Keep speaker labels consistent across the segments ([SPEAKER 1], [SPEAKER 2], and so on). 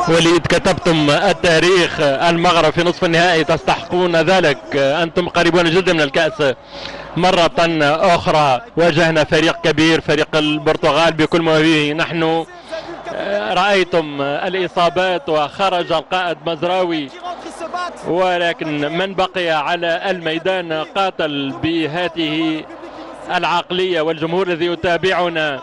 [SPEAKER 1] وليد، كتبتم التاريخ. المغرب في نصف النهائي، تستحقون ذلك. أنتم قريبون جدا من الكأس. مرة أخرى واجهنا فريق كبير، فريق البرتغال بكل ما فيه. نحن رأيتم الإصابات وخرج القائد مزراوي، ولكن من بقي على الميدان قاتل بهذه العقلية. والجمهور الذي يتابعنا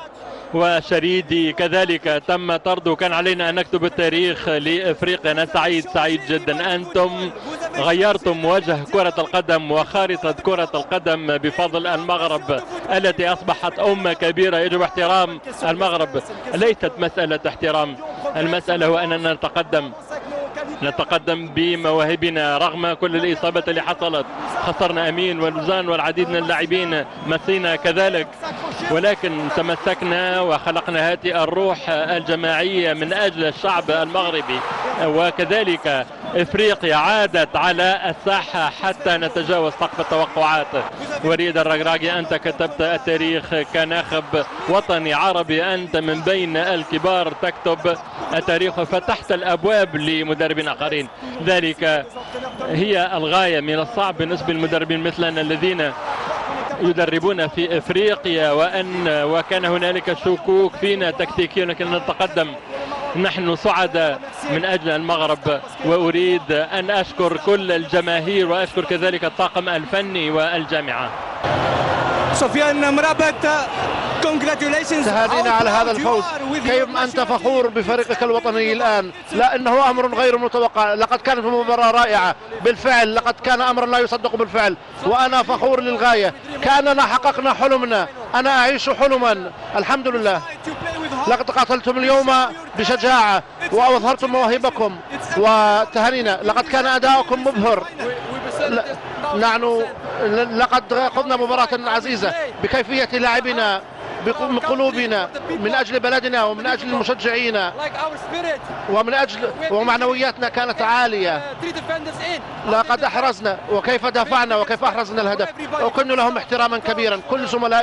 [SPEAKER 1] وشريدي كذلك تم طرده. كان علينا أن نكتب التاريخ لإفريقيا. أنا سعيد جدا. أنتم غيرتم وجه كرة القدم وخارطة كرة القدم بفضل المغرب التي أصبحت أمة كبيرة. يجب احترام المغرب. ليست مسألة احترام، المسألة هو أننا نتقدم بمواهبنا رغم كل الإصابات اللي حصلت. خسرنا أمين ولوزان والعديد من اللاعبين، مسينا كذلك، ولكن تمسكنا وخلقنا هذه الروح الجماعية من أجل الشعب المغربي. وكذلك إفريقيا عادت على الساحة حتى نتجاوز سقف التوقعات. وليد الركراكي، أنت كتبت التاريخ كناخب وطني عربي. أنت من بين الكبار تكتب التاريخ، فتحت الأبواب لمدربين آخرين. ذلك هي الغاية. من الصعب بالنسبة للمدربين مثلنا الذين يدربون في إفريقيا وكان هنالك شكوك فينا تكتيكيا، لكن نتقدم. نحن سعداء من أجل المغرب، وأريد أن أشكر كل الجماهير وأشكر كذلك الطاقم الفني والجامعة.
[SPEAKER 2] سفيان مرابط،
[SPEAKER 3] تهانينا على هذا الفوز. كيف أنت فخور بفريقك الوطني الآن؟ لا، إنه أمر غير متوقع. لقد كانت مباراة رائعة بالفعل، لقد كان أمرا لا يصدق بالفعل، وأنا فخور للغاية. كأننا حققنا حلمنا. أنا أعيش حلما الحمد لله. لقد قاتلتم اليوم بشجاعة وأظهرتم مواهبكم، وتهانينا. لقد كان أداؤكم مبهر. نحن لقد خضنا مباراة عزيزة بكيفية لاعبنا، بقلوبنا، من أجل بلدنا ومن أجل المشجعين، ومن أجل ومعنوياتنا كانت عالية. لقد أحرزنا، وكيف دافعنا وكيف أحرزنا الهدف، وكن لهم احتراما كبيرا كل زملائي.